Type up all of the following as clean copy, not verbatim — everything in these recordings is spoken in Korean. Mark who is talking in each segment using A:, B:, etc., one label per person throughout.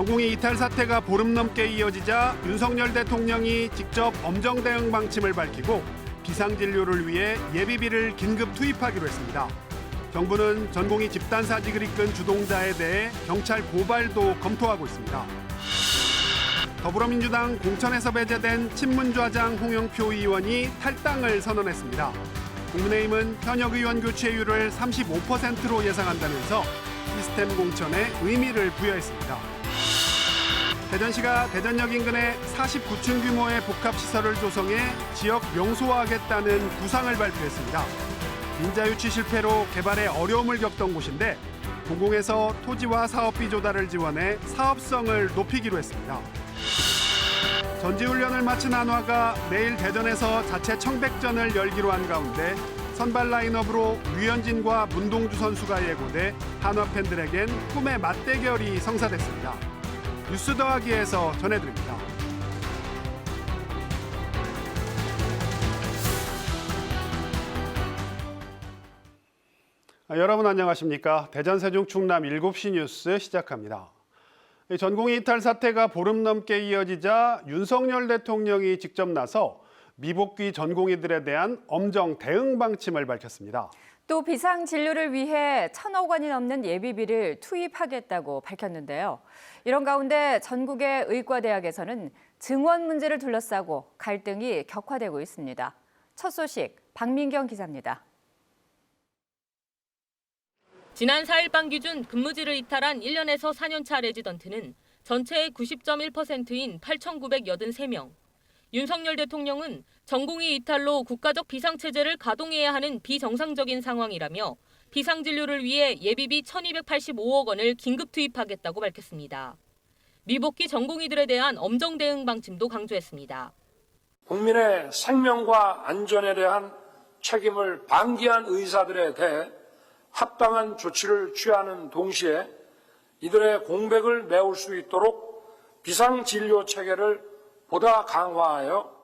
A: 전공의 이탈 사태가 보름 넘게 이어지자 윤석열 대통령이 직접 엄정 대응 방침을 밝히고 비상진료를 위해 예비비를 긴급 투입하기로 했습니다. 정부는 전공의 집단 사직을 이끈 주동자에 대해 경찰 고발도 검토하고 있습니다. 더불어민주당 공천에서 배제된 친문좌장 홍영표 의원이 탈당을 선언했습니다. 국민의힘은 현역 의원 교체율을 35%로 예상한다면서 시스템 공천에 의미를 부여했습니다. 대전시가 대전역 인근에 49층 규모의 복합시설을 조성해 지역 명소화하겠다는 구상을 발표했습니다. 인자 유치 실패로 개발에 어려움을 겪던 곳인데 공공에서 토지와 사업비 조달을 지원해 사업성을 높이기로 했습니다. 전지훈련을 마친 한화가 내일 대전에서 자체 청백전을 열기로 한 가운데 선발 라인업으로 류현진과 문동주 선수가 예고돼 한화 팬들에겐 꿈의 맞대결이 성사됐습니다. 뉴스 더하기에서 전해드립니다. 여러분 안녕하십니까? 대전 세종 충남 7시 뉴스 시작합니다. 전공의 이탈 사태가 보름 넘게 이어지자 윤석열 대통령이 직접 나서 미복귀 전공의들에 대한 엄정 대응 방침을 밝혔습니다.
B: 또 비상진료를 위해 1,000억 원이 넘는 예비비를 투입하겠다고 밝혔는데요. 이런 가운데 전국의 의과대학에서는 증원 문제를 둘러싸고 갈등이 격화되고 있습니다. 첫 소식 박민경 기자입니다.
C: 지난 4일 밤 기준 근무지를 이탈한 1년에서 4년차 레지던트는 전체의 90.1%인 8,983명. 윤석열 대통령은 전공의 이탈로 국가적 비상체제를 가동해야 하는 비정상적인 상황이라며 비상진료를 위해 예비비 1,285억 원을 긴급 투입하겠다고 밝혔습니다. 미복귀 전공의들에 대한 엄정 대응 방침도 강조했습니다.
D: 국민의 생명과 안전에 대한 책임을 방기한 의사들에 대해 합당한 조치를 취하는 동시에 이들의 공백을 메울 수 있도록 비상진료 체계를 보다 강화하여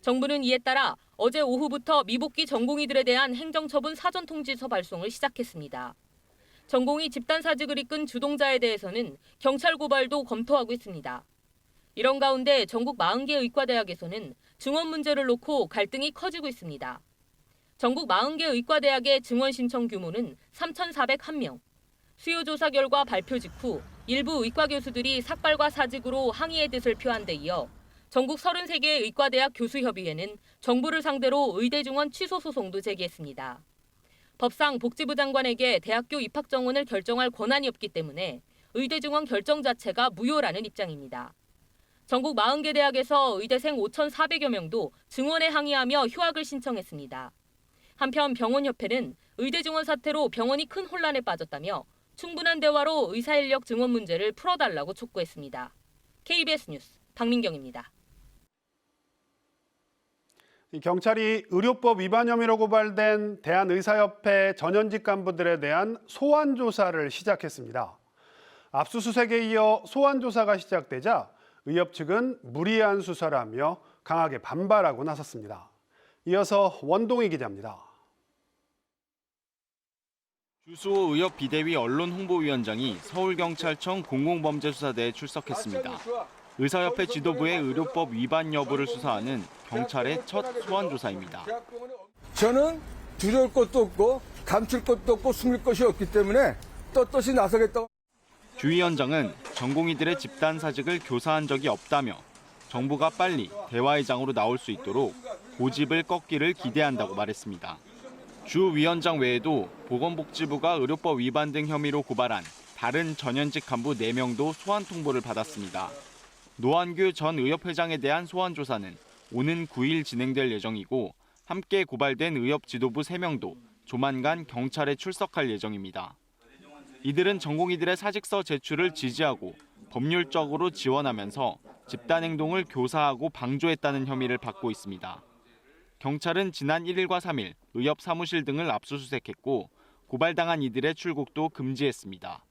C: 정부는 이에 따라 어제 오후부터 미복귀 전공의들에 대한 행정처분 사전통지서 발송을 시작했습니다. 전공의 집단사직을 이끈 주동자에 대해서는 경찰 고발도 검토하고 있습니다. 이런 가운데 전국 40개 의과대학에서는 증원 문제를 놓고 갈등이 커지고 있습니다. 전국 40개 의과대학의 증원 신청 규모는 3,401명. 수요 조사 결과 발표 직후 일부 의과 교수들이 삭발과 사직으로 항의의 뜻을 표한 데 이어 전국 33개 의과대학 교수협의회는 정부를 상대로 의대 증원 취소 소송도 제기했습니다. 법상 복지부 장관에게 대학교 입학 정원을 결정할 권한이 없기 때문에 의대 증원 결정 자체가 무효라는 입장입니다. 전국 40개 대학에서 의대생 5,400여 명도 증원에 항의하며 휴학을 신청했습니다. 한편 병원협회는 의대 증원 사태로 병원이 큰 혼란에 빠졌다며 충분한 대화로 의사인력 증원 문제를 풀어달라고 촉구했습니다. KBS 뉴스 박민경입니다.
A: 경찰이 의료법 위반 혐의로 고발된 대한의사협회 전현직 간부들에 대한 소환 조사를 시작했습니다. 압수수색에 이어 소환 조사가 시작되자 의협 측은 무리한 수사라며 강하게 반발하고 나섰습니다. 이어서 원동희 기자입니다.
E: 주수호 의협 비대위 언론홍보위원장이 서울경찰청 공공범죄수사대에 출석했습니다. 의사협회 지도부의 의료법 위반 여부를 수사하는 경찰의 첫 소환 조사입니다.
F: 저는 두려울 것도 없고 감출 것도 없고 숨길 것이 없기 때문에 떳떳이 나서겠다고.
E: 주 위원장은 전공의들의 집단 사직을 교사한 적이 없다며 정부가 빨리 대화의 장으로 나올 수 있도록 고집을 꺾기를 기대한다고 말했습니다. 주 위원장 외에도 보건복지부가 의료법 위반 등 혐의로 고발한 다른 전현직 간부 4명도 소환 통보를 받았습니다. 노한규 전 의협회장에 대한 소환 조사는 오는 9일 진행될 예정이고 함께 고발된 의협 지도부 3명도 조만간 경찰에 출석할 예정입니다. 이들은 전공의들의 사직서 제출을 지지하고 법률적으로 지원하면서 집단행동을 교사하고 방조했다는 혐의를 받고 있습니다. 경찰은 지난 1일과 3일 의협 사무실 등을 압수수색했고 고발당한 이들의 출국도 금지했습니다.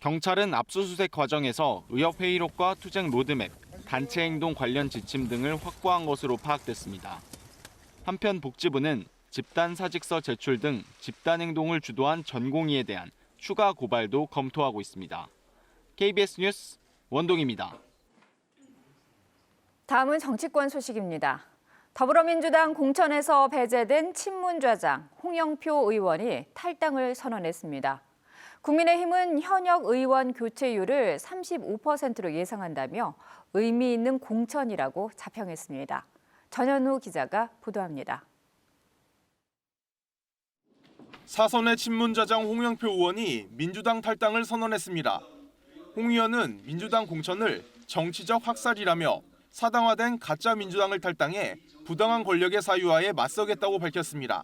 E: 경찰은 압수수색 과정에서 의협 회의록과 투쟁 로드맵, 단체 행동 관련 지침 등을 확보한 것으로 파악됐습니다. 한편 복지부는 집단 사직서 제출 등 집단 행동을 주도한 전공의에 대한 추가 고발도 검토하고 있습니다. KBS 뉴스 원동입니다.
B: 다음은 정치권 소식입니다. 더불어민주당 공천에서 배제된 친문좌장 홍영표 의원이 탈당을 선언했습니다. 국민의힘은 현역 의원 교체율을 35%로 예상한다며 의미 있는 공천이라고 자평했습니다. 전현우 기자가 보도합니다.
G: 사선의 친문좌장 홍영표 의원이 민주당 탈당을 선언했습니다. 홍 의원은 민주당 공천을 정치적 학살이라며 사당화된 가짜 민주당을 탈당해 부당한 권력의 사유화에 맞서겠다고 밝혔습니다.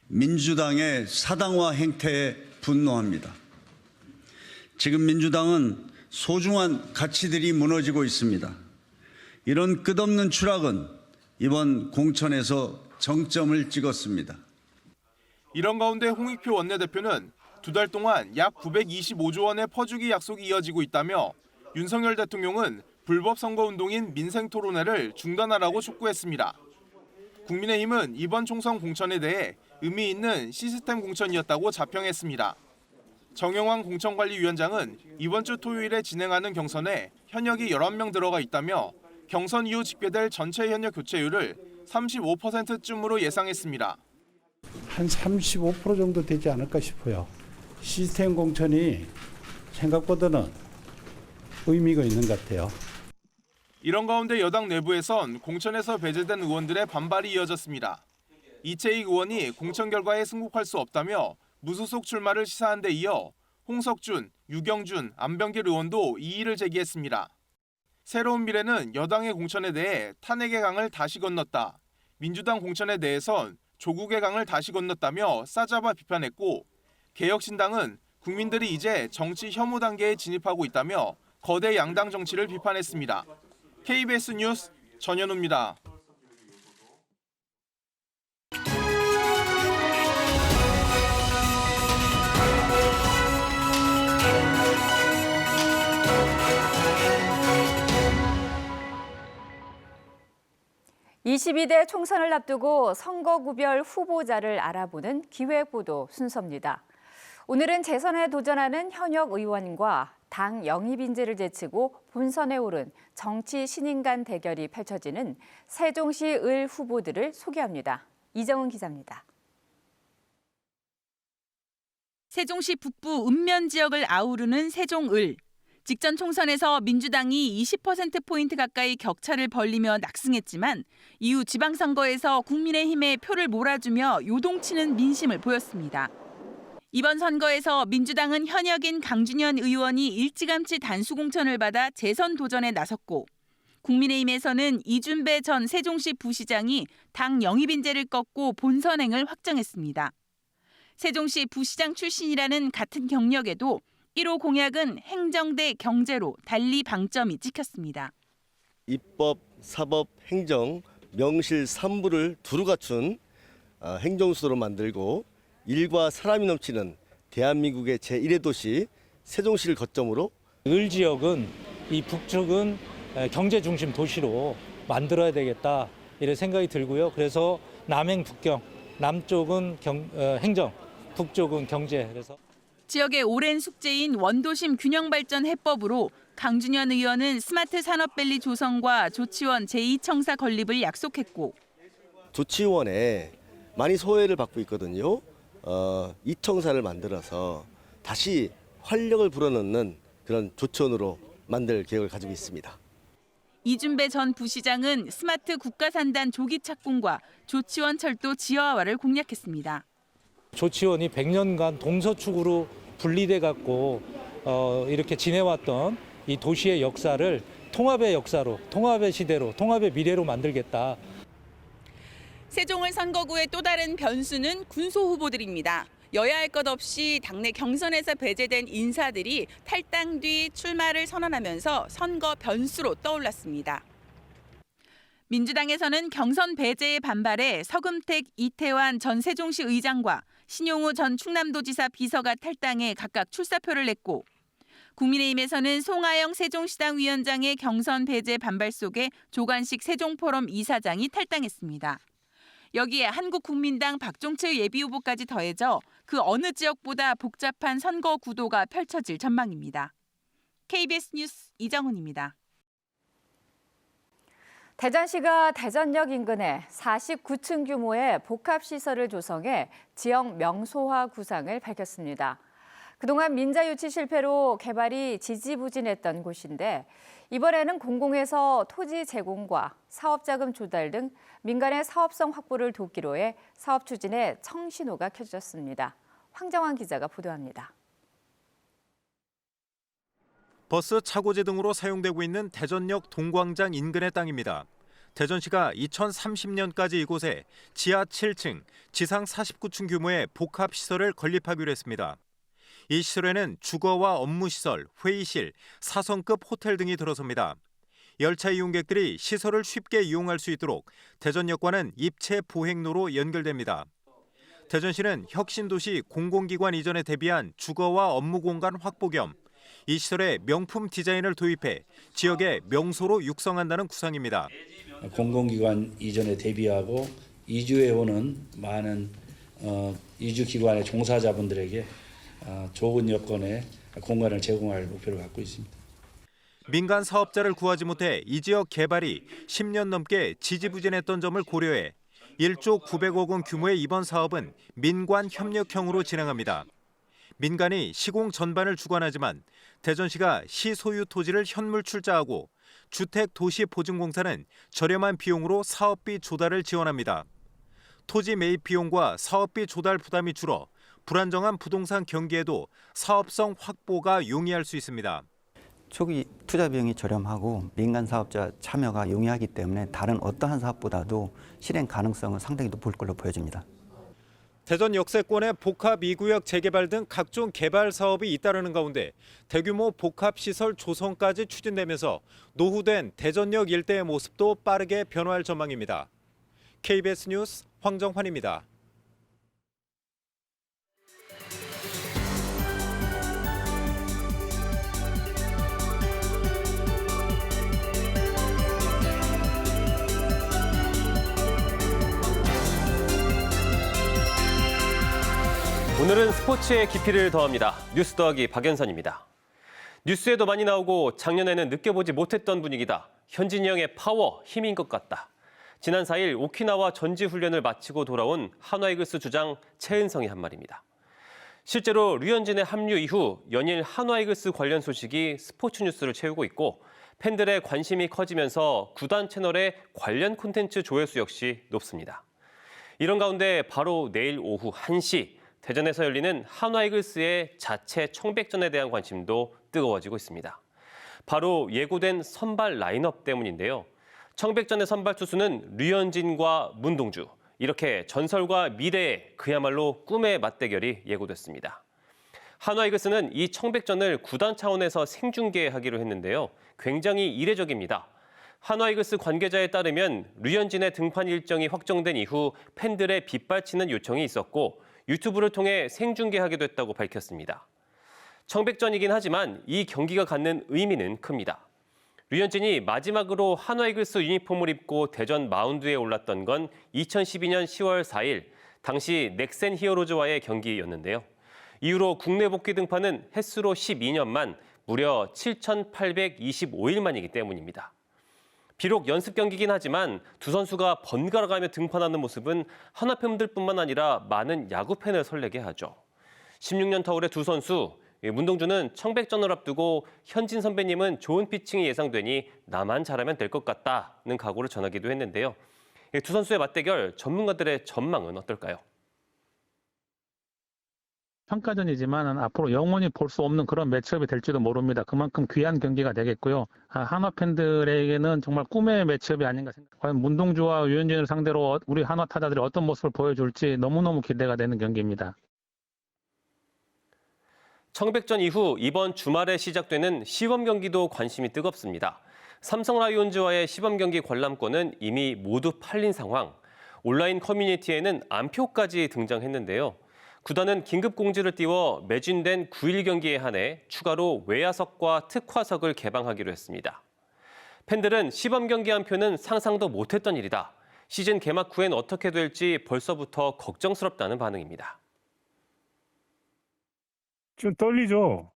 H: 민주당의 사당화 행태에 분노합니다. 지금 민주당은 소중한 가치들이 무너지고 있습니다. 이런 끝없는 추락은 이번 공천에서 정점을 찍었습니다.
G: 이런 가운데 홍익표 원내대표는 2달 동안 약 925조 원의 퍼주기 약속이 이어지고 있다며 윤석열 대통령은 불법 선거운동인 민생토론회를 중단하라고 촉구했습니다. 국민의힘은 이번 총선 공천에 대해 의미 있는 시스템 공천이었다고 자평했습니다. 정영환 공천관리위원장은 이번 주 토요일에 진행하는 경선에 현역이 11명 들어가 있다며 경선 이후 집계될 전체 현역 교체율을 35%쯤으로 예상했습니다.
I: 한 35% 정도 되지 않을까 싶어요. 시스템 공천이 생각보다는 의미가 있는 것 같아요.
G: 이런 가운데 여당 내부에선 공천에서 배제된 의원들의 반발이 이어졌습니다. 이채익 의원이 공천 결과에 승복할 수 없다며 무소속 출마를 시사한 데 이어 홍석준, 유경준, 안병길 의원도 이의를 제기했습니다. 새로운 미래는 여당의 공천에 대해 탄핵의 강을 다시 건넜다. 민주당 공천에 대해선 조국의 강을 다시 건넜다며 싸잡아 비판했고 개혁신당은 국민들이 이제 정치 혐오 단계에 진입하고 있다며 거대 양당 정치를 비판했습니다. KBS 뉴스 전현우입니다.
B: (22대) 총선을 앞두고 선거구별 후보자를 알아보는 기획보도 순서입니다. 오늘은 재선에 도전하는 현역 의원과 당 영입 인재를 제치고 본선에 오른 정치 신인 간 대결이 펼쳐지는 세종시 을 후보들을 소개합니다. 이정은 기자입니다.
J: 세종시 북부 읍면 지역을 아우르는 세종을. 직전 총선에서 민주당이 20%포인트 가까이 격차를 벌리며 낙승했지만 이후 지방선거에서 국민의힘에 표를 몰아주며 요동치는 민심을 보였습니다. 이번 선거에서 민주당은 현역인 강준현 의원이 일찌감치 단수공천을 받아 재선 도전에 나섰고 국민의힘에서는 이준배 전 세종시 부시장이 당 영입 인재를 꺾고 본선행을 확정했습니다. 세종시 부시장 출신이라는 같은 경력에도 1호 공약은 행정 대 경제로 달리 방점이 찍혔습니다.
K: 입법, 사법, 행정, 명실 3부를 두루 갖춘 행정수도로 만들고 일과 사람이 넘치는 대한민국의 제1의 도시 세종시를 거점으로
L: 을 지역은 이 북쪽은 경제 중심 도시로 만들어야 되겠다 이런 생각이 들고요. 그래서 남행 북경, 남쪽은 행정, 북쪽은 경제. 그래서
J: 지역의 오랜 숙제인 원도심 균형발전 해법으로 강준현 의원은 스마트 산업밸리 조성과 조치원 제2청사 건립을 약속했고
K: 조치원에 많이 소외를 받고 있거든요. 이청사를 만들어서 다시 활력을 불어넣는 그런 조치원으로 만들 계획을 가지고 있습니다.
J: 이준배 전 부시장은 스마트 국가산단 조기 착공과 조치원 철도 지하화를 공약했습니다.
L: 조치원이 100년간 동서축으로 분리돼 갖고 이렇게 지내왔던 이 도시의 역사를 통합의 역사로, 통합의 시대로, 통합의 미래로 만들겠다.
J: 세종을 선거구의 또 다른 변수는 군소 후보들입니다. 여야 할 것 없이 당내 경선에서 배제된 인사들이 탈당 뒤 출마를 선언하면서 선거 변수로 떠올랐습니다. 민주당에서는 경선 배제에 반발해 서금택, 이태환 전 세종시 의장과 신용우 전 충남도지사 비서가 탈당해 각각 출사표를 냈고 국민의힘에서는 송하영 세종시당 위원장의 경선 배제 반발 속에 조관식 세종포럼 이사장이 탈당했습니다. 여기에 한국국민당 박종철 예비후보까지 더해져 그 어느 지역보다 복잡한 선거 구도가 펼쳐질 전망입니다. KBS 뉴스 이정훈입니다.
B: 대전시가 대전역 인근에 49층 규모의 복합시설을 조성해 지역 명소화 구상을 밝혔습니다. 그동안 민자 유치 실패로 개발이 지지부진했던 곳인데 이번에는 공공에서 토지 제공과 사업자금 조달 등 민간의 사업성 확보를 돕기로 해 사업 추진에 청신호가 켜졌습니다. 황정환 기자가 보도합니다.
M: 버스 차고지 등으로 사용되고 있는 대전역 동광장 인근의 땅입니다. 대전시가 2030년까지 이곳에 지하 7층, 지상 49층 규모의 복합시설을 건립하기로 했습니다. 이 시설에는 주거와 업무시설, 회의실, 4성급 호텔 등이 들어섭니다. 열차 이용객들이 시설을 쉽게 이용할 수 있도록 대전역과는 입체 보행로로 연결됩니다. 대전시는 혁신도시 공공기관 이전에 대비한 주거와 업무 공간 확보 겸 이 시설에 명품 디자인을 도입해 지역의 명소로 육성한다는 구상입니다.
I: 공공기관 이전에 대비하고 이주해 오는 많은 이주기관의 종사자분들에게 좋은 여건의 공간을 제공할 목표를 갖고 있습니다.
M: 민간 사업자를 구하지 못해 이 지역 개발이 10년 넘게 지지부진했던 점을 고려해 1조 900억 원 규모의 이번 사업은 민관 협력형으로 진행합니다. 민간이 시공 전반을 주관하지만 대전시가 시 소유 토지를 현물 출자하고 주택도시보증공사는 저렴한 비용으로 사업비 조달을 지원합니다. 토지 매입 비용과 사업비 조달 부담이 줄어 불안정한 부동산 경기에도 사업성 확보가 용이할 수 있습니다.
N: 초기 투자 비용이 저렴하고 민간 사업자 참여가 용이하기 때문에 다른 어떠한 사업보다도 실행 가능성은 상당히 높을 걸로 보여집니다.
M: 대전 역세권의 복합 2구역 재개발 등 각종 개발 사업이 잇따르는 가운데 대규모 복합시설 조성까지 추진되면서 노후된 대전역 일대의 모습도 빠르게 변화할 전망입니다. KBS 뉴스 황정환입니다.
O: 오늘은 스포츠의 깊이를 더합니다. 뉴스 더하기 박연선입니다. 뉴스에도 많이 나오고 작년에는 느껴보지 못했던 분위기다. 현진이 형의 파워, 힘인 것 같다. 지난 4일 오키나와 전지훈련을 마치고 돌아온 한화이글스 주장 최은성이 한 말입니다. 실제로 류현진의 합류 이후 연일 한화이글스 관련 소식이 스포츠 뉴스를 채우고 있고 팬들의 관심이 커지면서 구단 채널의 관련 콘텐츠 조회수 역시 높습니다. 이런 가운데 바로 내일 오후 1시 대전에서 열리는 한화이글스의 자체 청백전에 대한 관심도 뜨거워지고 있습니다. 바로 예고된 선발 라인업 때문인데요. 청백전의 선발 투수는 류현진과 문동주, 이렇게 전설과 미래의 그야말로 꿈의 맞대결이 예고됐습니다. 한화이글스는 이 청백전을 구단 차원에서 생중계하기로 했는데요. 굉장히 이례적입니다. 한화이글스 관계자에 따르면 류현진의 등판 일정이 확정된 이후 팬들의 빗발치는 요청이 있었고 유튜브를 통해 생중계하게 됐다고 밝혔습니다. 청백전이긴 하지만 이 경기가 갖는 의미는 큽니다. 류현진이 마지막으로 한화이글스 유니폼을 입고 대전 마운드에 올랐던 건 2012년 10월 4일 당시 넥센 히어로즈와의 경기였는데요. 이후로 국내 복귀 등판은 횟수로 12년 만 무려 7,825일 만이기 때문입니다. 비록 연습 경기긴 하지만 두 선수가 번갈아가며 등판하는 모습은 한화 팬들뿐만 아니라 많은 야구 팬을 설레게 하죠. 16년 터울의 두 선수, 문동주는 청백전을 앞두고 현진 선배님은 좋은 피칭이 예상되니 나만 잘하면 될 것 같다는 각오를 전하기도 했는데요. 두 선수의 맞대결, 전문가들의 전망은 어떨까요?
P: 평가전이지만 앞으로 영원히 볼 수 없는 그런 매치업이 될지도 모릅니다. 그만큼 귀한 경기가 되겠고요. 한화 팬들에게는 정말 꿈의 매치업이 아닌가 생각합니다. 과연 문동주와 류현진을 상대로 우리 한화 타자들이 어떤 모습을 보여줄지 너무너무 기대가 되는 경기입니다.
O: 청백전 이후 이번 주말에 시작되는 시범 경기도 관심이 뜨겁습니다. 삼성 라이온즈와의 시범 경기 관람권은 이미 모두 팔린 상황. 온라인 커뮤니티에는 안표까지 등장했는데요. 구단은 긴급 공지를 띄워 매진된 9일 경기에 한해 추가로 외야석과 특화석을 개방하기로 했습니다. 팬들은 시범 경기 한 표는 상상도 못했던 일이다. 시즌 개막 후엔 어떻게 될지 벌써부터 걱정스럽다는 반응입니다.
Q: 좀 떨리죠.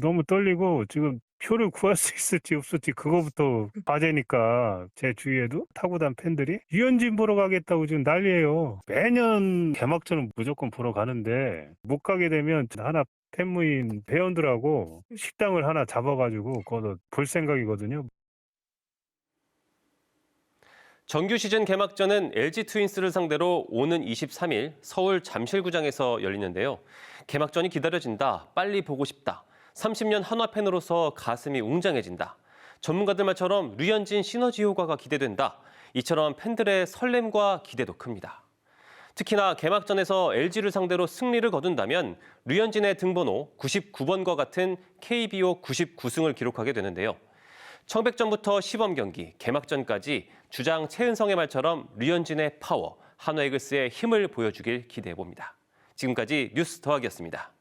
Q: 너무 떨리고 지금 표를 구할 수 있을지 없을지 그거부터 과제니까 제 주위에도 타고난 팬들이 류현진 보러 가겠다고 지금 난리예요. 매년 개막전은 무조건 보러 가는데 못 가게 되면 하나 팬무인 회원들하고 식당을 하나 잡아가지고 거기서 볼 생각이거든요.
O: 정규 시즌 개막전은 LG 트윈스를 상대로 오는 23일 서울 잠실구장에서 열리는데요. 개막전이 기다려진다. 빨리 보고 싶다. 30년 한화 팬으로서 가슴이 웅장해진다. 전문가들 말처럼 류현진 시너지 효과가 기대된다. 이처럼 팬들의 설렘과 기대도 큽니다. 특히나 개막전에서 LG를 상대로 승리를 거둔다면 류현진의 등번호 99번과 같은 KBO 99승을 기록하게 되는데요. 청백전부터 시범 경기, 개막전까지 주장 최은성의 말처럼 류현진의 파워, 한화 이글스의 힘을 보여주길 기대해봅니다. 지금까지 뉴스 더하기였습니다.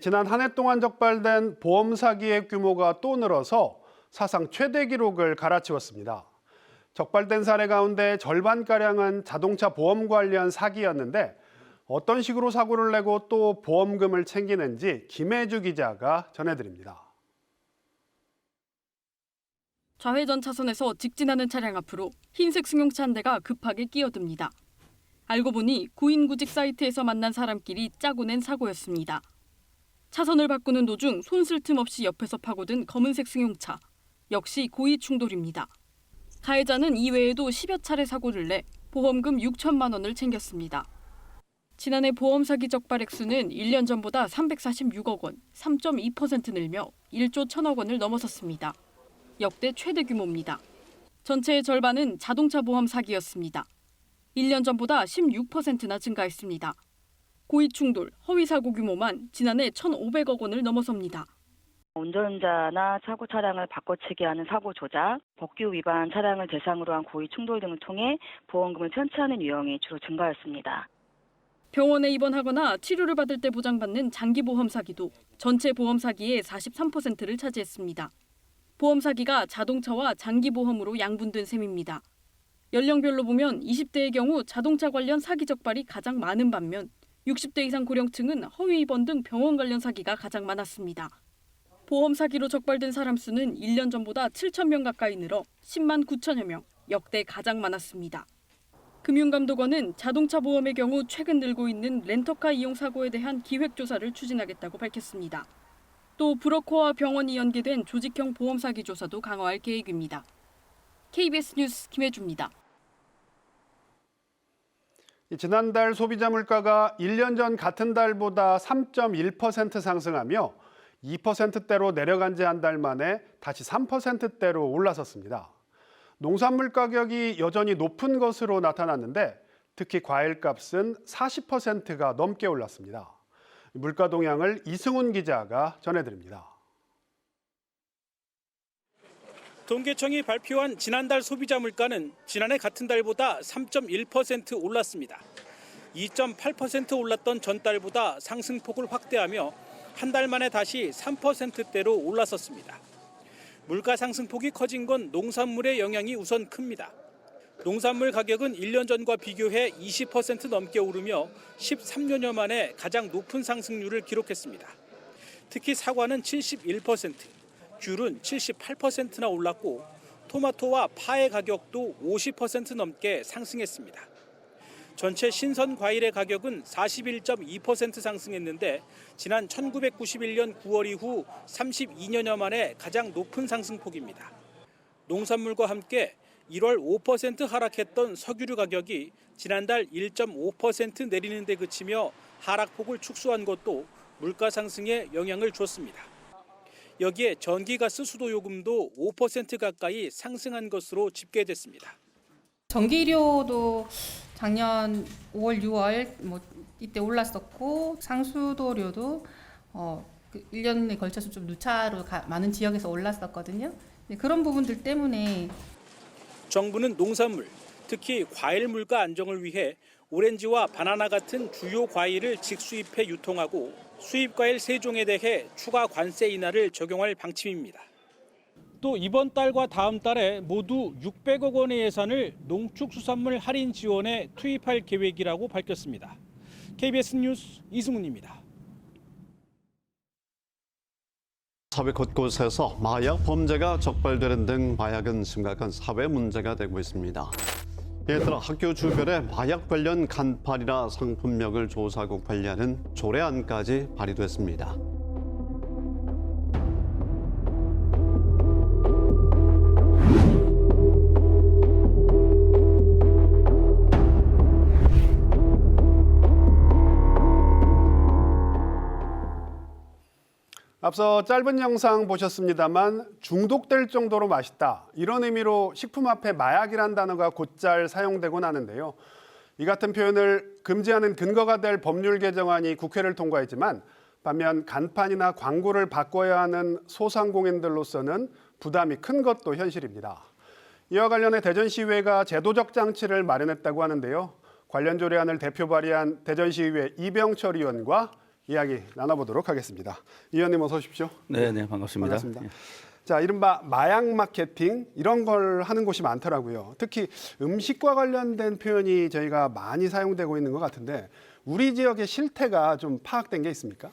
A: 지난 한 해 동안 적발된 보험 사기의 규모가 또 늘어서 사상 최대 기록을 갈아치웠습니다. 적발된 사례 가운데 절반가량은 자동차 보험 관련 사기였는데 어떤 식으로 사고를 내고 또 보험금을 챙기는지 김혜주 기자가 전해드립니다.
R: 좌회전 차선에서 직진하는 차량 앞으로 흰색 승용차 한 대가 급하게 끼어듭니다. 알고 보니 구인구직 사이트에서 만난 사람끼리 짜고 낸 사고였습니다. 차선을 바꾸는 도중 손쓸 틈 없이 옆에서 파고든 검은색 승용차. 역시 고의 충돌입니다. 가해자는 이외에도 10여 차례 사고를 내 보험금 6천만 원을 챙겼습니다. 지난해 보험 사기 적발 액수는 1년 전보다 346억 원, 3.2% 늘며 1조 1천억 원을 넘어섰습니다. 역대 최대 규모입니다. 전체의 절반은 자동차 보험 사기였습니다. 1년 전보다 16%나 증가했습니다. 고의 충돌, 허위 사고 규모만 지난해 1,500억 원을 넘어섭니다.
S: 운전자나 사고 차량을 바꿔치기 하는 사고 조작, 법규 위반 차량을 대상으로 한 고의 충돌 등을 통해 보험금을 편취하는 유형이 주로 증가했습니다.
R: 병원에 입원하거나 치료를 받을 때 보장받는 장기보험 사기도 전체 보험 사기의 43%를 차지했습니다. 보험 사기가 자동차와 장기보험으로 양분된 셈입니다. 연령별로 보면 20대의 경우 자동차 관련 사기 적발이 가장 많은 반면 60대 이상 고령층은 허위 입원 등 병원 관련 사기가 가장 많았습니다. 보험 사기로 적발된 사람 수는 1년 전보다 7천 명 가까이 늘어 10만 9천여 명, 역대 가장 많았습니다. 금융감독원은 자동차 보험의 경우 최근 늘고 있는 렌터카 이용 사고에 대한 기획조사를 추진하겠다고 밝혔습니다. 또 브로커와 병원이 연계된 조직형 보험 사기 조사도 강화할 계획입니다. KBS 뉴스 김혜주입니다.
A: 지난달 소비자 물가가 1년 전 같은 달보다 3.1% 상승하며 2%대로 내려간 지 한 달 만에 다시 3%대로 올라섰습니다. 농산물 가격이 여전히 높은 것으로 나타났는데 특히 과일값은 40%가 넘게 올랐습니다. 물가 동향을 이승훈 기자가 전해드립니다.
T: 통계청이 발표한 지난달 소비자 물가는 지난해 같은 달보다 3.1% 올랐습니다. 2.8% 올랐던 전달보다 상승폭을 확대하며 한 달 만에 다시 3%대로 올라섰습니다. 물가 상승폭이 커진 건 농산물의 영향이 우선 큽니다. 농산물 가격은 1년 전과 비교해 20% 넘게 오르며 13년여 만에 가장 높은 상승률을 기록했습니다. 특히 사과는 71%, 귤은 78%나 올랐고 토마토와 파의 가격도 50% 넘게 상승했습니다. 전체 신선 과일의 가격은 41.2% 상승했는데 지난 1991년 9월 이후 32년여 만에 가장 높은 상승폭입니다. 농산물과 함께 1월 5% 하락했던 석유류 가격이 지난달 1.5% 내리는 데 그치며 하락폭을 축소한 것도 물가 상승에 영향을 줬습니다. 여기에 전기가스 수도요금도 5% 가까이 상승한 것으로 집계됐습니다.
U: 전기료도 작년 5월, 6월 이때 올랐었고 상수도료도 1년에 걸쳐서 좀 누차로 많은 지역에서 올랐었거든요. 그런 부분들 때문에
T: 정부는 농산물, 특히 과일 물가 안정을 위해 오렌지와 바나나 같은 주요 과일을 직수입해 유통하고 수입 과일 3종에 대해 추가 관세 인하를 적용할 방침입니다. 또 이번 달과 다음 달에 모두 600억 원의 예산을 농축수산물 할인 지원에 투입할 계획이라고 밝혔습니다. KBS 뉴스 이승훈입니다.
D: 사회 곳곳에서 마약 범죄가 적발되는 등 마약은 심각한 사회 문제가 되고 있습니다. 이에 따라 학교 주변에 마약 관련 간판이나 상품명을 조사하고 관리하는 조례안까지 발의됐습니다.
A: 앞서 짧은 영상 보셨습니다만 중독될 정도로 맛있다. 이런 의미로 식품 앞에 마약이란 단어가 곧잘 사용되곤 하는데요. 이 같은 표현을 금지하는 근거가 될 법률 개정안이 국회를 통과했지만 반면 간판이나 광고를 바꿔야 하는 소상공인들로서는 부담이 큰 것도 현실입니다. 이와 관련해 대전시의회가 제도적 장치를 마련했다고 하는데요. 관련 조례안을 대표 발의한 대전시의회 이병철 의원과 이야기 나눠보도록 하겠습니다. 의원님 어서 오십시오.
V: 네, 반갑습니다.
A: 반갑습니다. 자, 이른바 마약 마케팅 이런 걸 하는 곳이 많더라고요. 특히 음식과 관련된 표현이 저희가 많이 사용되고 있는 것 같은데 우리 지역의 실태가 좀 파악된 게 있습니까?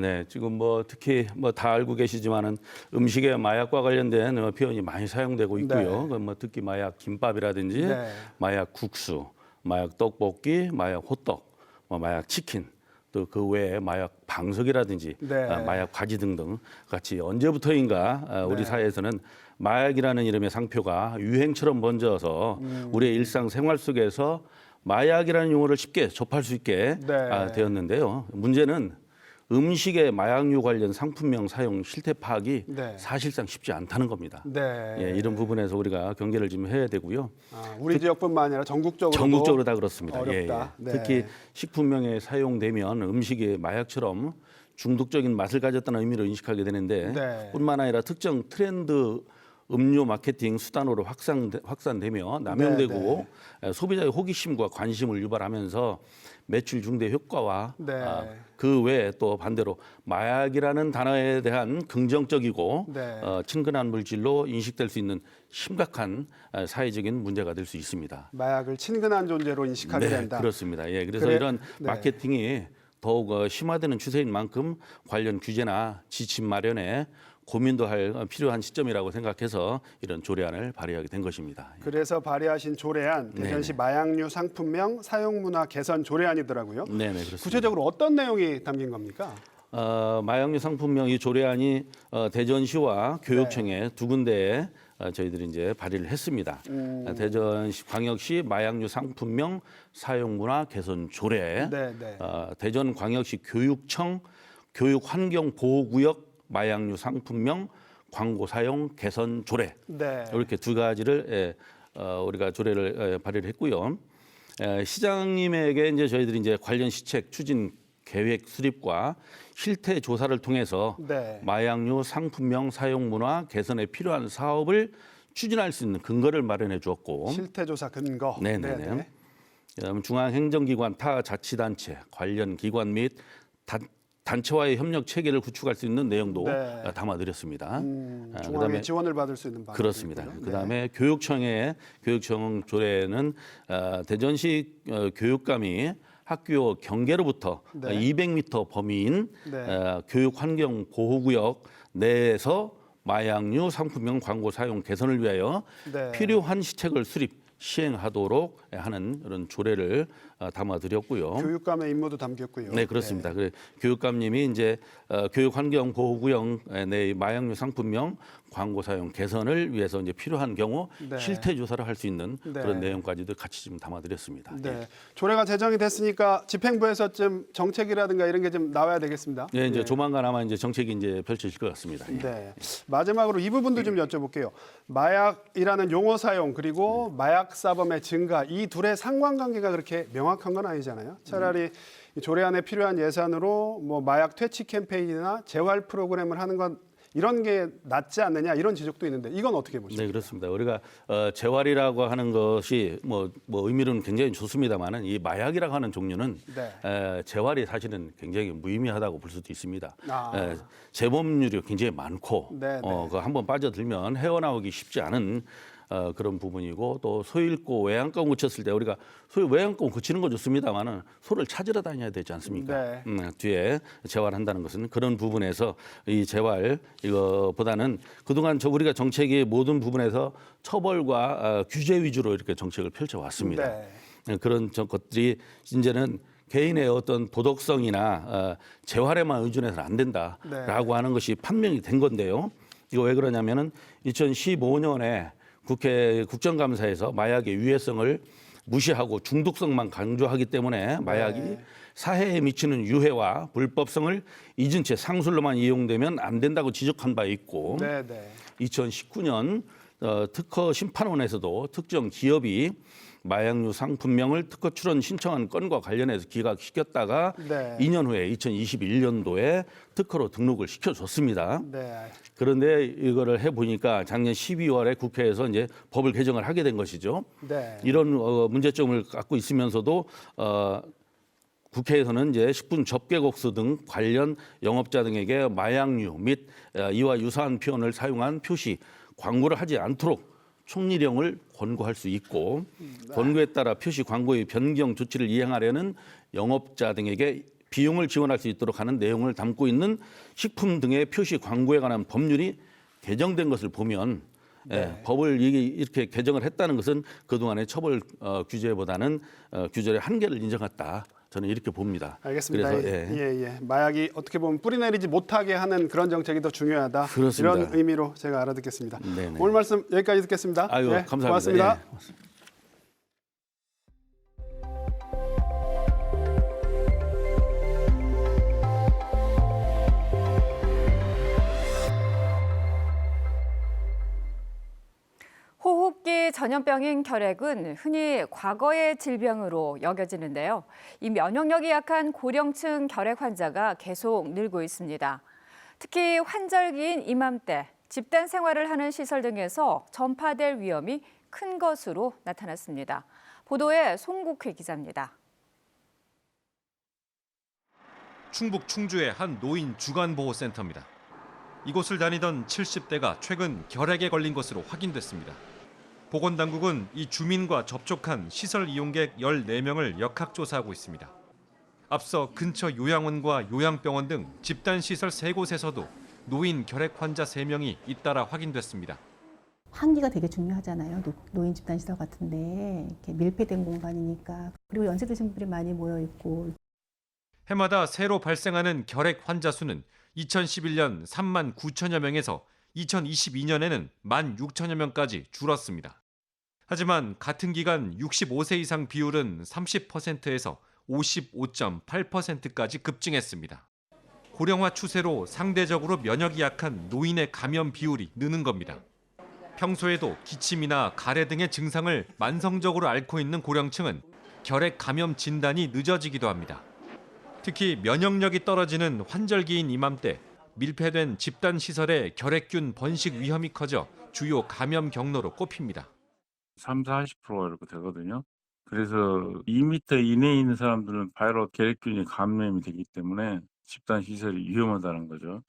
V: 네. 지금 특히 다 알고 계시지만은 음식에 마약과 관련된 표현이 많이 사용되고 있고요. 네. 특히 마약 김밥이라든지
A: 네.
V: 마약 국수, 마약 떡볶이, 마약 호떡, 마약 치킨. 또 그 외에 마약 방석이라든지
A: 네.
V: 마약 바지 등등 같이 언제부터인가 우리
A: 네.
V: 사회에서는 마약이라는 이름의 상표가 유행처럼 번져서 우리의 일상생활 속에서 마약이라는 용어를 쉽게 접할 수 있게
A: 네.
V: 되었는데요. 문제는 음식의 마약류 관련 상품명 사용 실태 파악이
A: 네.
V: 사실상 쉽지 않다는 겁니다.
A: 네.
V: 예, 이런 부분에서 우리가 경계를 좀 해야 되고요.
A: 우리 지역뿐만 아니라
V: 전국적으로 다 그렇습니다.
A: 어렵다.
V: 예.
A: 네.
V: 특히 식품명에 사용되면 음식이 마약처럼 중독적인 맛을 가졌다는 의미로 인식하게 되는데
A: 네.
V: 뿐만 아니라 특정 트렌드 음료 마케팅 수단으로 확산되며 남용되고 소비자의 호기심과 관심을 유발하면서 매출 증대 효과와
A: 네.
V: 그 외에 또 반대로 마약이라는 단어에 대한 긍정적이고
A: 네.
V: 친근한 물질로 인식될 수 있는 심각한 사회적인 문제가 될 수 있습니다.
A: 마약을 친근한 존재로 인식하게 된다.
V: 그렇습니다. 예, 그래서 이런
A: 네.
V: 마케팅이 더욱 심화되는 추세인 만큼 관련 규제나 지침 마련에 고민도 할 필요한 시점이라고 생각해서 이런 조례안을 발의하게 된 것입니다.
A: 그래서 발의하신 조례안 대전시 마약류 상품명 사용문화 개선 조례안이더라고요.
V: 네, 그렇습니다.
A: 구체적으로 어떤 내용이 담긴 겁니까?
V: 마약류 상품명 이 조례안이 대전시와 교육청에 두 군데에 저희들이 이제 발의를 했습니다. 대전시 광역시 마약류 상품명 사용문화 개선 조례, 대전광역시 교육청 교육환경보호구역 마약류 상품명 광고 사용 개선 조례 이렇게 두 가지를 우리가 조례를 발의를 했고요. 시장님에게 이제 저희들이 이제 관련 시책 추진 계획 수립과 실태 조사를 통해서 마약류 상품명 사용 문화 개선에 필요한 사업을 추진할 수 있는 근거를 마련해 주었고
A: 실태 조사 근거.
V: 네네네. 중앙행정기관 타 자치단체 관련 기관 및 단체와의 협력 체계를 구축할 수 있는 내용도 담아드렸습니다.
A: 중앙의 지원을 받을 수 있는 방법이
V: 그렇습니다.
A: 있고요.
V: 그다음에 교육청 조례는 대전시 교육감이 학교 경계로부터 200m 범위인 교육환경보호구역 내에서 마약류 상품명 광고 사용 개선을 위하여 필요한 시책을 수립 시행하도록 하는 이런 조례를 담아드렸고요.
A: 교육감의 임무도 담겼고요.
V: 네, 그렇습니다. 그래 교육감님이 이제 교육환경보호구역 내 마약류 상품명 광고 사용 개선을 위해서 이제 필요한 경우 실태 조사를 할 수 있는 그런 내용까지도 같이 좀 담아드렸습니다.
A: 네, 조례가 제정이 됐으니까 집행부에서 좀 정책이라든가 이런 게 좀 나와야 되겠습니다.
V: 네, 이제 조만간 아마 이제 정책이 이제 펼쳐질 것 같습니다.
A: 네, 마지막으로 이 부분도 좀 여쭤볼게요. 마약이라는 용어 사용 그리고 마약 사범의 증가 이 둘의 상관관계가 그렇게 명확한 건 아니잖아요. 차라리 조례안에 필요한 예산으로 뭐 마약 퇴치 캠페인이나 재활 프로그램을 하는 건 이런 게 낫지 않느냐 이런 지적도 있는데 이건 어떻게 보십니까?
V: 네, 그렇습니다. 우리가 재활이라고 하는 것이 뭐 의미로는 굉장히 좋습니다만은 이 마약이라고 하는 종류는 재활이 사실은 굉장히 무의미하다고 볼 수도 있습니다. 재범률이 굉장히 많고 그 한번 빠져들면 헤어나오기 쉽지 않은 그런 부분이고 또 소 잃고 외양간 고쳤을 때 우리가 소 외양간 고치는 건 좋습니다만은 소를 찾으러 다녀야 되지 않습니까? 뒤에 재활한다는 것은 그런 부분에서 이 재활 이거보다는 그동안 우리가 정책의 모든 부분에서 처벌과 규제 위주로 이렇게 정책을 펼쳐왔습니다. 그런 것들이 이제는 개인의 어떤 도덕성이나 재활에만 의존해서는 안 된다라고 하는 것이 판명이 된 건데요. 이거 왜 그러냐면은 2015년에 국회 국정감사에서 마약의 위해성을 무시하고 중독성만 강조하기 때문에 마약이 사회에 미치는 유해와 불법성을 잊은 채 상술로만 이용되면 안 된다고 지적한 바 있고 2019년 특허 심판원에서도 특정 기업이 마약류 상품명을 특허 출원 신청한 건과 관련해서 기각시켰다가 2년 후에 2021년도에 특허로 등록을 시켜줬습니다. 그런데 이거를 해보니까 작년 12월에 국회에서 이제 법을 개정을 하게 된 것이죠. 이런 문제점을 갖고 있으면서도 국회에서는 이제 식품 접객옥수 등 관련 영업자 등에게 마약류 및 이와 유사한 표현을 사용한 표시, 광고를 하지 않도록 총리령을 권고할 수 있고 권고에 따라 표시 광고의 변경 조치를 이행하려는 영업자 등에게 비용을 지원할 수 있도록 하는 내용을 담고 있는 식품 등의 표시 광고에 관한 법률이 개정된 것을 보면 법을 이렇게 개정을 했다는 것은 그동안의 처벌 규제보다는 규제의 한계를 인정했다. 저는 이렇게 봅니다.
A: 알겠습니다.
V: 그래서
A: 마약이 어떻게 보면 뿌리내리지 못하게 하는 그런 정책이 더 중요하다.
V: 그렇습니다.
A: 이런 의미로 제가 알아듣겠습니다.
V: 네네.
A: 오늘 말씀 여기까지 듣겠습니다.
V: 감사합니다.
A: 고맙습니다.
B: 호흡기 전염병인 결핵은 흔히 과거의 질병으로 여겨지는데요. 이 면역력이 약한 고령층 결핵 환자가 계속 늘고 있습니다. 특히 환절기인 이맘때 집단 생활을 하는 시설 등에서 전파될 위험이 큰 것으로 나타났습니다. 보도에 송국회 기자입니다.
M: 충북 충주의 한 노인 주간보호센터입니다. 이곳을 다니던 70대가 최근 결핵에 걸린 것으로 확인됐습니다. 보건당국은 이 주민과 접촉한 시설 이용객 14명을 역학조사하고 있습니다. 앞서 근처 요양원과 요양병원 등 집단시설 3곳에서도 노인 결핵 환자 3명이 잇따라 확인됐습니다.
C: 환기가 되게 중요하잖아요. 노인 집단시설 같은데 이렇게 밀폐된 공간이니까. 그리고 연세 드신 분들이 많이 모여 있고.
M: 해마다 새로 발생하는 결핵 환자 수는 2011년 3만 9천여 명에서 2022년에는 1만 6천여 명까지 줄었습니다. 하지만 같은 기간 65세 이상 비율은 30%에서 55.8%까지 급증했습니다. 고령화 추세로 상대적으로 면역이 약한 노인의 감염 비율이 느는 겁니다. 평소에도 기침이나 가래 등의 증상을 만성적으로 앓고 있는 고령층은 결핵 감염 진단이 늦어지기도 합니다. 특히 면역력이 떨어지는 환절기인 이맘때 밀폐된 집단시설의 결핵균 번식 위험이 커져 주요 감염 경로로 꼽힙니다.
F: 30-40% 이렇게 되거든요. 그래서 2m 이내에 있는 사람들은 바이러스 결핵균이 감염이 되기 때문에 집단시설이 위험하다는 거죠.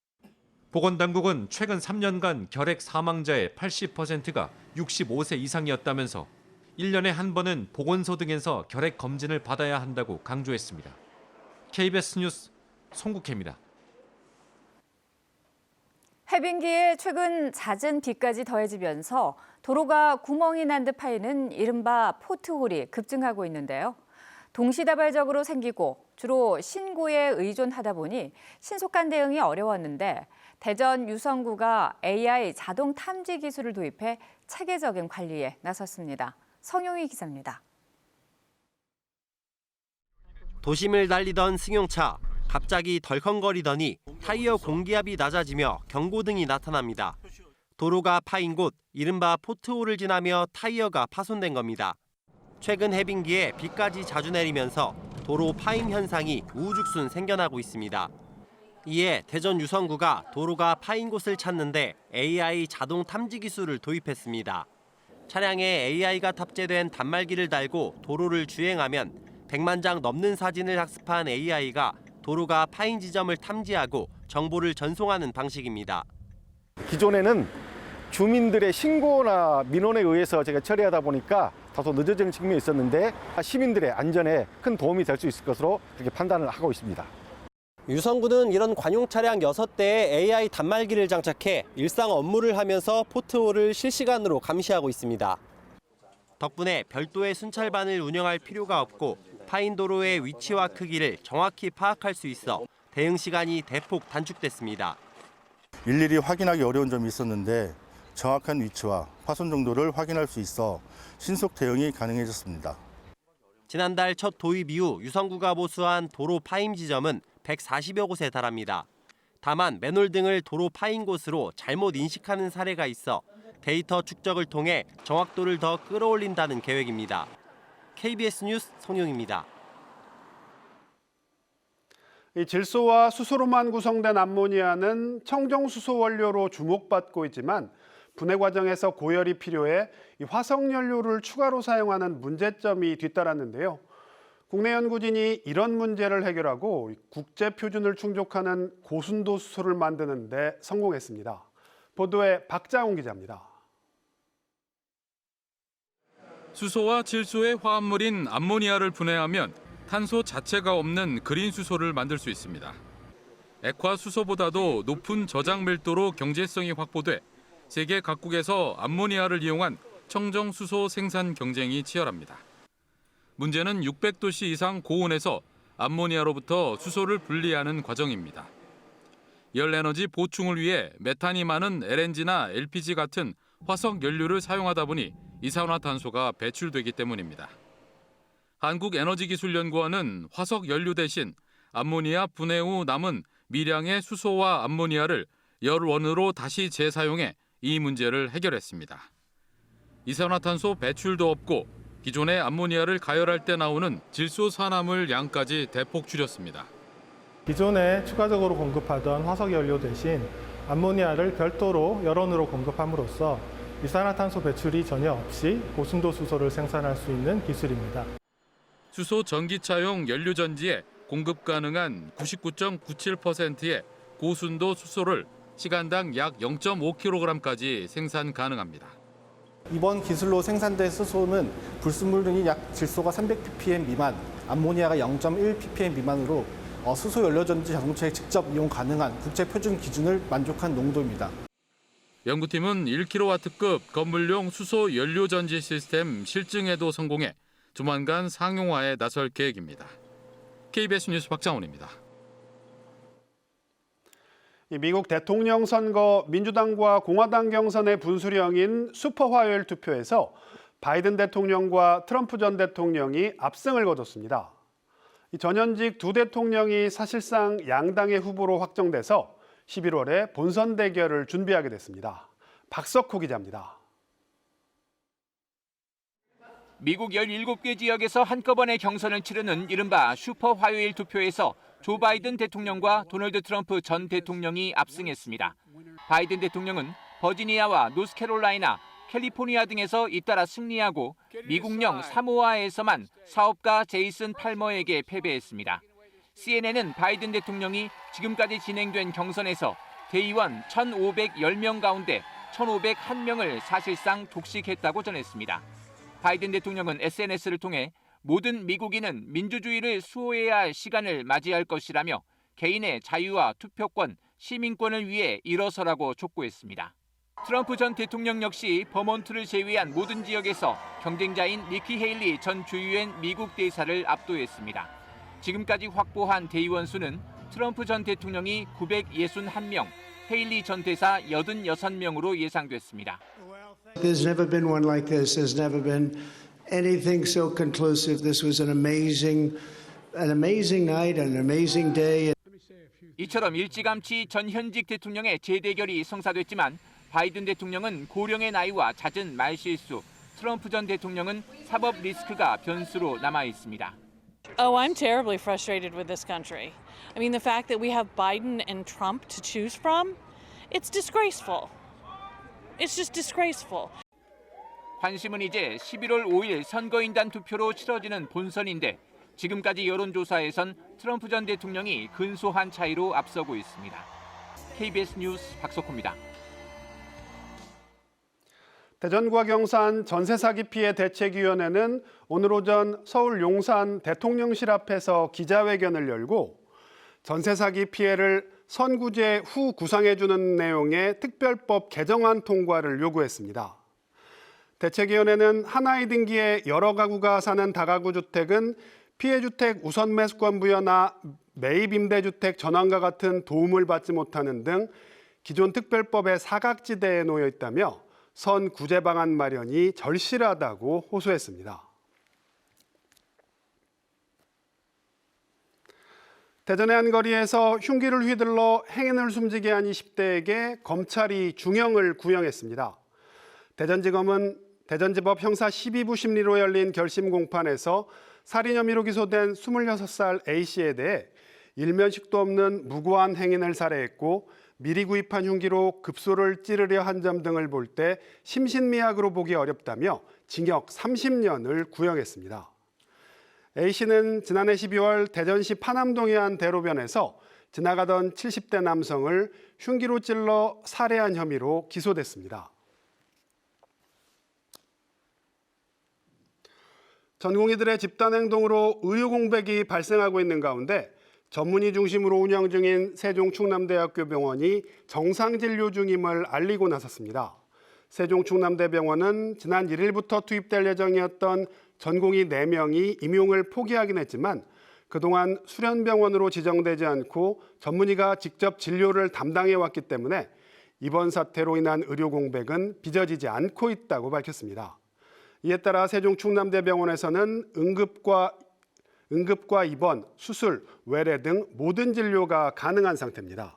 M: 보건당국은 최근 3년간 결핵 사망자의 80%가 65세 이상이었다면서 1년에 한 번은 보건소 등에서 결핵 검진을 받아야 한다고 강조했습니다. KBS 뉴스 송국혜입니다.
B: 해빙기에 최근 잦은 비까지 더해지면서 도로가 구멍이 난 듯 파이는 이른바 포트홀이 급증하고 있는데요. 동시다발적으로 생기고 주로 신고에 의존하다 보니 신속한 대응이 어려웠는데 대전 유성구가 AI 자동 탐지 기술을 도입해 체계적인 관리에 나섰습니다. 성용희 기자입니다.
W: 도심을 달리던 승용차, 갑자기 덜컹거리더니 타이어 공기압이 낮아지며 경고등이 나타납니다. 도로가 파인 곳, 이른바 포트홀을 지나며 타이어가 파손된 겁니다. 최근 해빙기에 비까지 자주 내리면서 도로 파임 현상이 우후죽순 생겨나고 있습니다. 이에 대전 유성구가 도로가 파인 곳을 찾는데 AI 자동 탐지 기술을 도입했습니다. 차량에 AI가 탑재된 단말기를 달고 도로를 주행하면 100만 장 넘는 사진을 학습한 AI가 도로가 파인 지점을 탐지하고 정보를 전송하는 방식입니다.
E: 기존에는 주민들의 신고나 민원에 의해서 제가 처리하다 보니까 다소 늦어지는 측면이 있었는데 시민들의 안전에 큰 도움이 될 수 있을 것으로 그렇게 판단을 하고 있습니다.
W: 유성구는 이런 관용 차량 6대에 AI 단말기를 장착해 일상 업무를 하면서 포트홀을 실시간으로 감시하고 있습니다. 덕분에 별도의 순찰반을 운영할 필요가 없고 파인 도로의 위치와 크기를 정확히 파악할 수 있어 대응 시간이 대폭 단축됐습니다.
G: 일일이 확인하기 어려운 점이 있었는데 정확한 위치와 파손 정도를 확인할 수 있어 신속 대응이 가능해졌습니다.
W: 지난달 첫 도입 이후 유성구가 보수한 도로 파임 지점은 140여 곳에 달합니다. 다만 맨홀 등을 도로 파인 곳으로 잘못 인식하는 사례가 있어 데이터 축적을 통해 정확도를 더 끌어올린다는 계획입니다. KBS 뉴스 송영입니다.
A: 이 질소와 수소로만 구성된 암모니아는 청정수소 원료로 주목받고 있지만 분해 과정에서 고열이 필요해 이 화석연료를 추가로 사용하는 문제점이 뒤따랐는데요. 국내 연구진이 이런 문제를 해결하고 국제 표준을 충족하는 고순도 수소를 만드는 데 성공했습니다. 보도에 박자웅 기자입니다.
H: 수소와 질소의 화합물인 암모니아를 분해하면 탄소 자체가 없는 그린 수소를 만들 수 있습니다. 액화 수소보다도 높은 저장 밀도로 경제성이 확보돼 세계 각국에서 암모니아를 이용한 청정 수소 생산 경쟁이 치열합니다. 문제는 600도씨 이상 고온에서 암모니아로부터 수소를 분리하는 과정입니다. 열 에너지 보충을 위해 메탄이 많은 LNG나 LPG 같은 화석 연료를 사용하다 보니 이산화탄소가 배출되기 때문입니다. 한국에너지기술연구원은 화석 연료 대신 암모니아 분해 후 남은 미량의 수소와 암모니아를 열원으로 다시 재사용해 이 문제를 해결했습니다. 이산화탄소 배출도 없고 기존의 암모니아를 가열할 때 나오는 질소산화물 양까지 대폭 줄였습니다.
X: 기존에 추가적으로 공급하던 화석연료 대신 암모니아를 별도로 열원으로 공급함으로써 이산화탄소 배출이 전혀 없이 고순도 수소를 생산할 수 있는 기술입니다.
H: 수소 전기차용 연료전지에 공급 가능한 99.97%의 고순도 수소를 시간당 약 0.5kg까지 생산 가능합니다.
X: 이번 기술로 생산된 수소는 불순물등이 약 질소가 300ppm 미만, 암모니아가 0.1ppm 미만으로 수소 연료전지 자동차에 직접 이용 가능한 국제 표준 기준을 만족한 농도입니다.
H: 연구팀은 1kW급 건물용 수소 연료전지 시스템 실증에도 성공해 조만간 상용화에 나설 계획입니다. KBS 뉴스 박장훈입니다.
A: 미국 대통령 선거 민주당과 공화당 경선의 분수령인 슈퍼화요일 투표에서 바이든 대통령과 트럼프 전 대통령이 압승을 거뒀습니다. 전현직 두 대통령이 사실상 양당의 후보로 확정돼서 11월에 본선 대결을 준비하게 됐습니다. 박석호 기자입니다.
Y: 미국 17개 지역에서 한꺼번에 경선을 치르는 이른바 슈퍼 화요일 투표에서 조 바이든 대통령과 도널드 트럼프 전 대통령이 압승했습니다. 바이든 대통령은 버지니아와 노스캐롤라이나, 캘리포니아 등에서 잇따라 승리하고 미국령 사모아에서만 사업가 제이슨 팔머에게 패배했습니다. CNN은 바이든 대통령이 지금까지 진행된 경선에서 대의원 1,510명 가운데 1,501명을 사실상 독식했다고 전했습니다. 바이든 대통령은 SNS를 통해 모든 미국인은 민주주의를 수호해야 할 시간을 맞이할 것이라며 개인의 자유와 투표권, 시민권을 위해 일어서라고 촉구했습니다. 트럼프 전 대통령 역시 버몬트를 제외한 모든 지역에서 경쟁자인 니키 헤일리 전 주유엔 미국 대사를 압도했습니다. 지금까지 확보한 대의원 수는 트럼프 전 대통령이 961명, 헤일리 전 대사 86명으로 예상됐습니다.
Z: There's never been one like this. There's never been anything so conclusive. This was an amazing night, an amazing day.
Y: 이처럼 일찌감치 전현직 대통령의 재대결이 성사됐지만 바이든 대통령은 고령의 나이와 잦은 말실수, 트럼프 전 대통령은 사법 리스크가 변수로 남아 있습니다.
I: Oh, I'm terribly frustrated with this country. I mean, the fact that we have Biden and Trump to choose from, it's disgraceful. It's just disgraceful.
Y: 관심은 이제 11월 5일 선거인단 투표로 치러지는 본선인데 지금까지 여론조사에선 트럼프 전 대통령이 근소한 차이로 앞서고 있습니다. KBS 뉴스 박석호입니다.
A: 대전과 경산 전세 사기 피해 대책위원회는 오늘 오전 서울 용산 대통령실 앞에서 기자회견을 열고 전세 사기 피해를 선구제 후 구상해주는 내용의 특별법 개정안 통과를 요구했습니다. 대책위원회는 하나의 등기에 여러 가구가 사는 다가구 주택은 피해주택 우선 매수권 부여나 매입임대주택 전환과 같은 도움을 받지 못하는 등 기존 특별법의 사각지대에 놓여 있다며 선구제 방안 마련이 절실하다고 호소했습니다. 대전의 한 거리에서 흉기를 휘둘러 행인을 숨지게 한 20대에게 검찰이 중형을 구형했습니다. 대전지법 형사 12부 심리로 열린 결심 공판에서 살인 혐의로 기소된 26살 A씨에 대해 일면식도 없는 무고한 행인을 살해했고 미리 구입한 흉기로 급소를 찌르려 한 점 등을 볼 때 심신미약으로 보기 어렵다며 징역 30년을 구형했습니다. A씨는 지난해 12월 대전시 파남동의 한 대로변에서 지나가던 70대 남성을 흉기로 찔러 살해한 혐의로 기소됐습니다. 전공의들의 집단행동으로 의료 공백이 발생하고 있는 가운데 전문의 중심으로 운영 중인 세종충남대학교 병원이 정상진료 중임을 알리고 나섰습니다. 세종충남대병원은 지난 1일부터 투입될 예정이었던 전공의 4명이 임용을 포기하긴 했지만 그동안 수련병원으로 지정되지 않고 전문의가 직접 진료를 담당해왔기 때문에 이번 사태로 인한 의료 공백은 빚어지지 않고 있다고 밝혔습니다. 이에 따라 세종충남대병원에서는 응급과 입원, 수술, 외래 등 모든 진료가 가능한 상태입니다.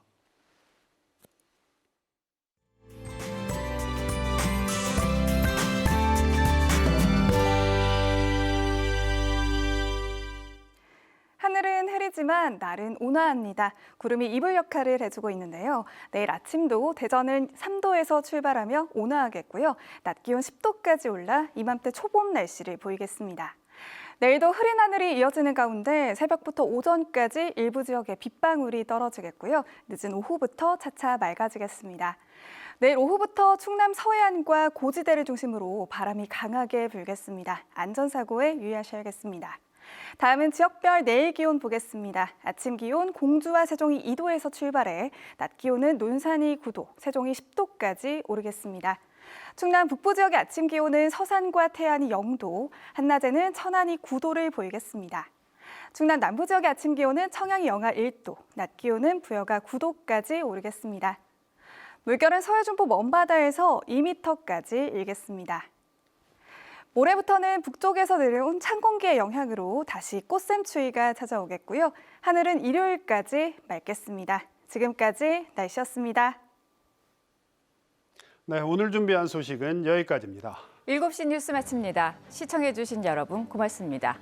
J: 하늘은 흐리지만 날은 온화합니다. 구름이 이불 역할을 해주고 있는데요. 내일 아침도 대전은 3도에서 출발하며 온화하겠고요. 낮 기온 10도까지 올라 이맘때 초봄 날씨를 보이겠습니다. 내일도 흐린 하늘이 이어지는 가운데 새벽부터 오전까지 일부 지역에 빗방울이 떨어지겠고요. 늦은 오후부터 차차 맑아지겠습니다. 내일 오후부터 충남 서해안과 고지대를 중심으로 바람이 강하게 불겠습니다. 안전사고에 유의하셔야겠습니다. 다음은 지역별 내일 기온 보겠습니다. 아침 기온 공주와 세종이 2도에서 출발해 낮 기온은 논산이 9도, 세종이 10도까지 오르겠습니다. 충남 북부 지역의 아침 기온은 서산과 태안이 0도, 한낮에는 천안이 9도를 보이겠습니다. 충남 남부 지역의 아침 기온은 청양이 영하 1도, 낮 기온은 부여가 9도까지 오르겠습니다. 물결은 서해중부 먼바다에서 2m까지 일겠습니다. 모레부터는 북쪽에서 내려온 찬 공기의 영향으로 다시 꽃샘추위가 찾아오겠고요. 하늘은 일요일까지 맑겠습니다. 지금까지 날씨였습니다.
A: 네, 오늘 준비한 소식은 여기까지입니다.
B: 7시 뉴스 마칩니다. 시청해주신 여러분 고맙습니다.